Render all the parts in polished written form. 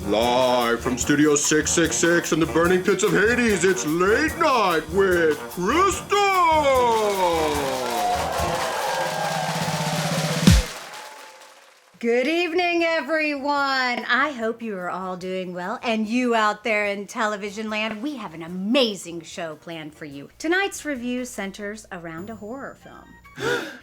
Live from Studio 666 in the burning pits of Hades, it's Late Night with Crystal! Good evening, everyone. I hope you are all doing well, and you out there in television land, we have an amazing show planned for you. Tonight's review centers around a horror film.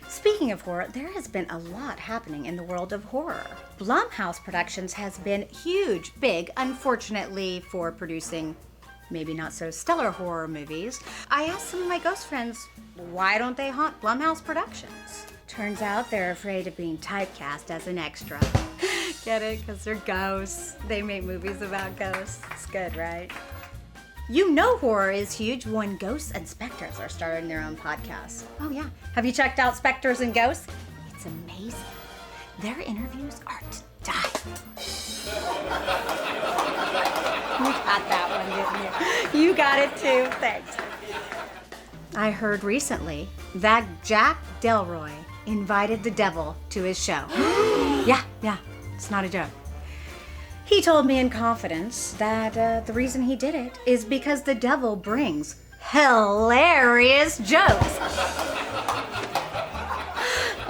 Speaking of horror, there has been a lot happening in the world of horror. Blumhouse Productions has been huge, big, unfortunately for producing maybe not so stellar horror movies. I asked some of my ghost friends, why don't they haunt Blumhouse Productions? Turns out they're afraid of being typecast as an extra. Get it? Because they're ghosts. They make movies about ghosts. It's good, right? You know horror is huge when ghosts and specters are starting their own podcast. Oh yeah. Have you checked out Specters and Ghosts? It's amazing. Their interviews are to die. You got that one, didn't you? You got it too. Thanks. I heard recently that Jack Delroy invited the devil to his show. Yeah, it's not a joke. He told me in confidence that the reason he did it is because the devil brings hilarious jokes.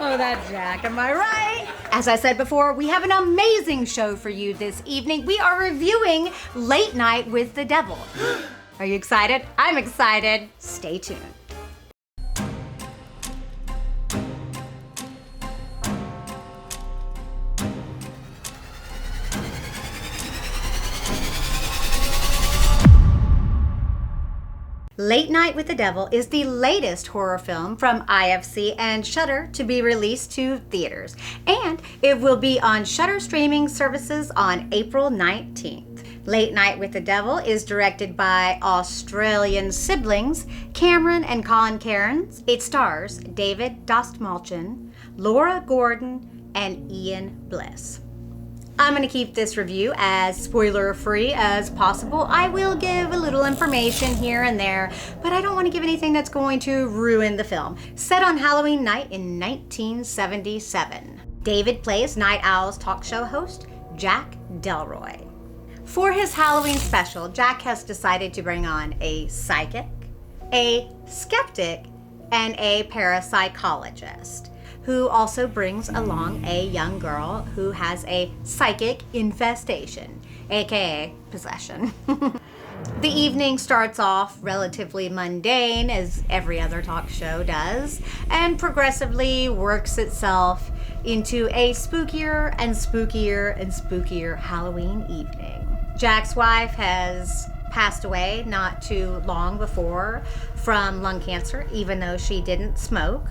Oh, that Jack, am I right? As I said before, we have an amazing show for you this evening. We are reviewing Late Night with the Devil. Are you excited? I'm excited. Stay tuned. Late Night with the Devil is the latest horror film from IFC and Shudder to be released to theaters, and it will be on Shudder streaming services on April 19th. Late Night with the Devil is directed by Australian siblings Cameron and Colin Cairns. It stars David Dostmalchin, Laura Gordon, and Ian Bliss. I'm going to keep this review as spoiler-free as possible. I will give a little information here and there, but I don't want to give anything that's going to ruin the film. Set on Halloween night in 1977. David plays Night Owl's talk show host, Jack Delroy. For his Halloween special, Jack has decided to bring on a psychic, a skeptic, and a parapsychologist, who also brings along a young girl who has a psychic infestation, aka possession. The evening starts off relatively mundane, as every other talk show does, and progressively works itself into a spookier and spookier and spookier Halloween evening. Jack's wife has passed away not too long before from lung cancer, even though she didn't smoke.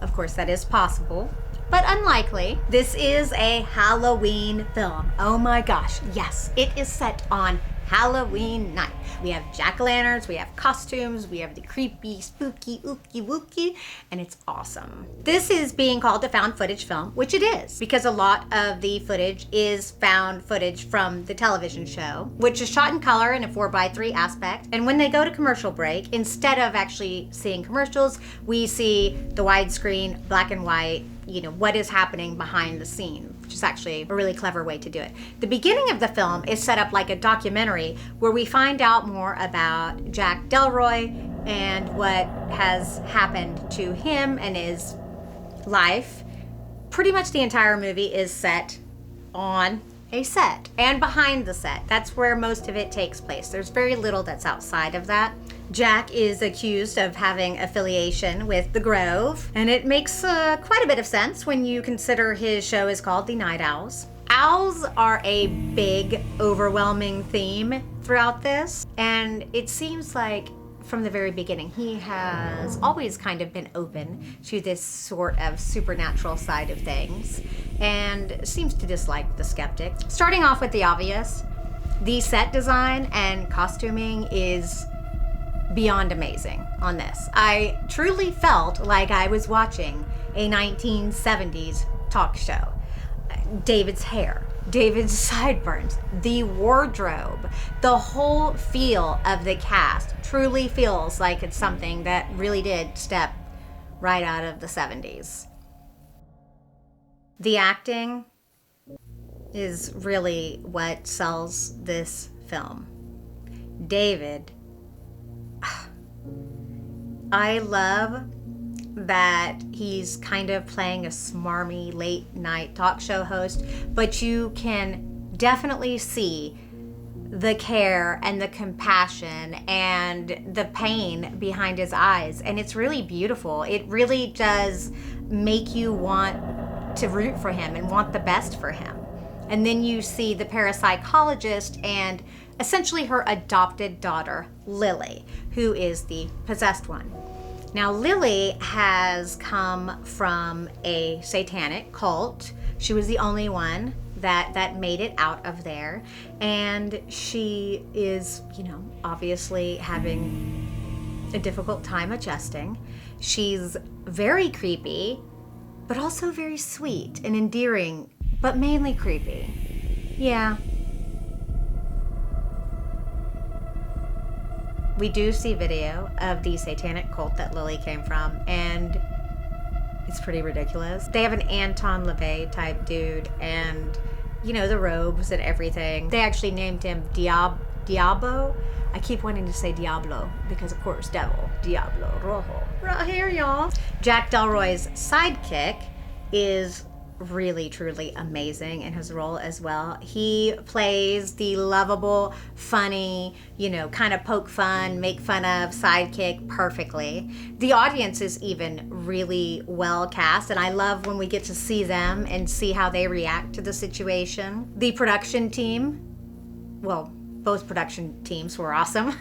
Of course, that is possible, but unlikely. This is a Halloween film. Oh my gosh, yes, it is set on Halloween night. We have jack-o'-lanterns, we have costumes, we have the creepy, spooky, ooky wooky, and it's awesome. This is being called a found footage film, which it is, because a lot of the footage is found footage from the television show, which is shot in color in a 4:3 aspect. And when they go to commercial break, instead of actually seeing commercials, we see the widescreen, black and white, what is happening behind the scene, which is actually a really clever way to do it. The beginning of the film is set up like a documentary where we find out more about Jack Delroy and what has happened to him and his life. Pretty much the entire movie is set on a set and behind the set. That's where most of it takes place. There's very little that's outside of that. Jack is accused of having affiliation with the Grove, and it makes quite a bit of sense when you consider his show is called The Night Owls. Owls are a big, overwhelming theme throughout this, and it seems like from the very beginning he has always kind of been open to this sort of supernatural side of things, and seems to dislike the skeptic. Starting off with the obvious, the set design and costuming is beyond amazing on this. I truly felt like I was watching a 1970s talk show. David's hair, David's sideburns, the wardrobe, the whole feel of the cast truly feels like it's something that really did step right out of the 70s. The acting, is really what sells this film. David, I love that he's kind of playing a smarmy late night talk show host, but you can definitely see the care and the compassion and the pain behind his eyes, and it's really beautiful. It really does make you want to root for him and want the best for him. And then you see the parapsychologist and essentially her adopted daughter, Lily, who is the possessed one. Now, Lily has come from a satanic cult. She was the only one that made it out of there. And she is, obviously having a difficult time adjusting. She's very creepy, but also very sweet and endearing, but mainly creepy. Yeah. We do see video of the satanic cult that Lily came from, and it's pretty ridiculous. They have an Anton LaVey type dude, and the robes and everything. They actually named him Diablo. I keep wanting to say Diablo because, of course, devil. Diablo Rojo. Right here, y'all. Jack Delroy's sidekick is really, truly amazing in his role as well. He plays the lovable, funny, kind of poke fun, make fun of sidekick perfectly. The audience is even really well cast, and I love when we get to see them and see how they react to the situation. The production team, well, both production teams were awesome,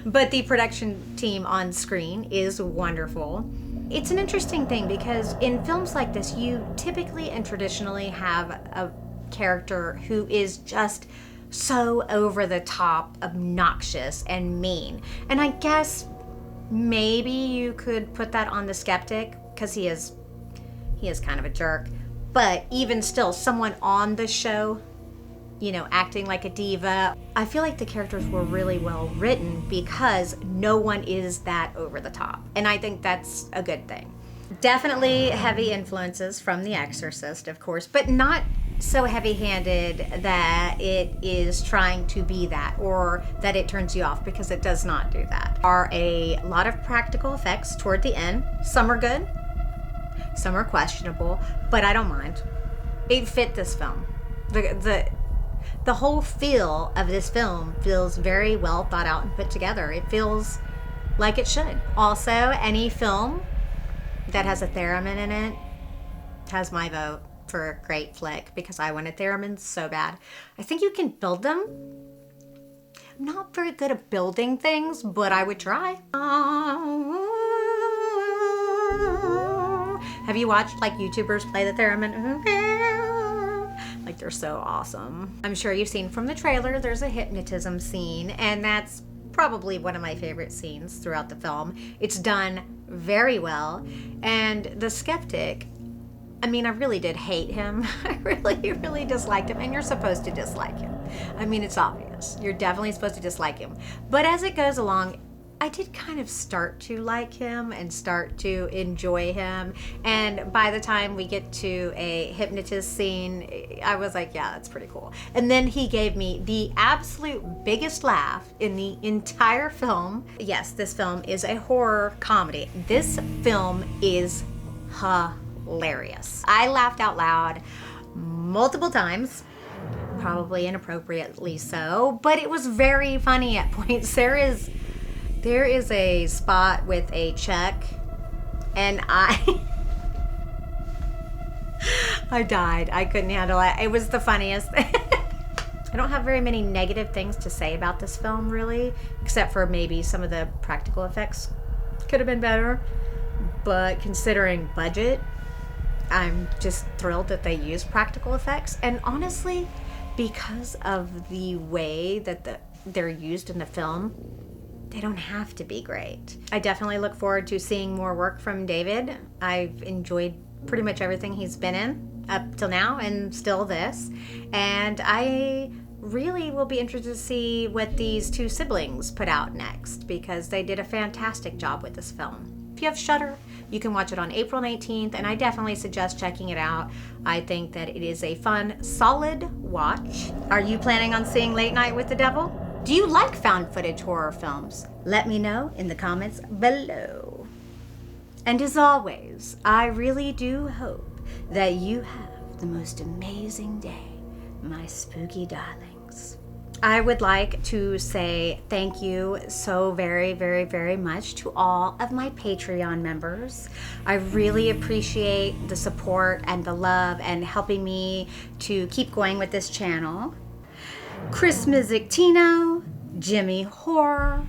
but the production team on screen is wonderful. It's an interesting thing because in films like this, you typically and traditionally have a character who is just so over the top, obnoxious, and mean. And I guess maybe you could put that on the skeptic because he is kind of a jerk. But even still, someone on the show, acting like a diva. I feel like the characters were really well written because no one is that over the top. And I think that's a good thing. Definitely heavy influences from The Exorcist, of course, but not so heavy-handed that it is trying to be that or that it turns you off, because it does not do that. There are a lot of practical effects toward the end. Some are good, some are questionable, but I don't mind. It fit this film. The whole feel of this film feels very well thought out and put together. It feels like it should. Also, any film that has a theremin in it has my vote for a great flick because I want a theremin so bad. I think you can build them. I'm not very good at building things, but I would try. Have you watched YouTubers play the theremin? They're so awesome. I'm sure you've seen from the trailer, there's a hypnotism scene, and that's probably one of my favorite scenes throughout the film. It's done very well, and the skeptic, I really did hate him. I really disliked him, and you're supposed to dislike him. It's obvious. You're definitely supposed to dislike him. But as it goes along, I did kind of start to like him and start to enjoy him. And by the time we get to a hypnotist scene, I was like, yeah, that's pretty cool. And then he gave me the absolute biggest laugh in the entire film. Yes, this film is a horror comedy. This film is hilarious. I laughed out loud multiple times. Probably inappropriately so, but it was very funny at points. There is a spot with a check, and I died. I couldn't handle it. It was the funniest. I don't have very many negative things to say about this film, really, except for maybe some of the practical effects could have been better. But considering budget, I'm just thrilled that they used practical effects. And honestly, because of the way that they're used in the film, they don't have to be great. I definitely look forward to seeing more work from David. I've enjoyed pretty much everything he's been in up till now, and still this. And I really will be interested to see what these two siblings put out next, because they did a fantastic job with this film. If you have Shudder, you can watch it on April 19th, and I definitely suggest checking it out. I think that it is a fun, solid watch. Are you planning on seeing Late Night with the Devil? Do you like found footage horror films? Let me know in the comments below. And as always, I really do hope that you have the most amazing day, my spooky darlings. I would like to say thank you so very, very, very much to all of my Patreon members. I really appreciate the support and the love and helping me to keep going with this channel. Chris Mizzictino, Jimmy Horror,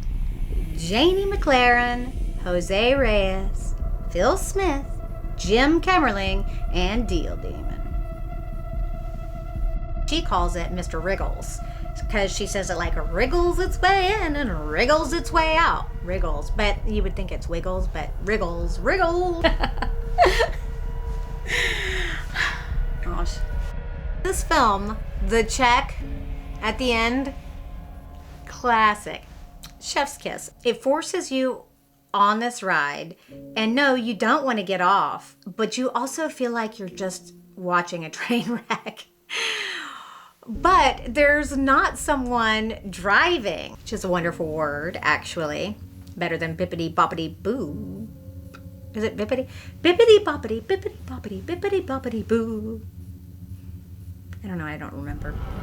Janie McLaren, Jose Reyes, Phil Smith, Jim Kemmerling, and Deal Demon. She calls it Mr. Wriggles because she says it like wriggles its way in and wriggles its way out. Wriggles, but you would think it's wiggles, but wriggles, wriggles. Gosh. This film, The Check at the end, classic. Chef's kiss. It forces you on this ride, and no, you don't want to get off, but you also feel like you're just watching a train wreck. But there's not someone driving, which is a wonderful word, actually. Better than bippity boppity boo. Is it bippity? Bippity boppity, bippity boppity, bippity boppity boo. I don't know, I don't remember.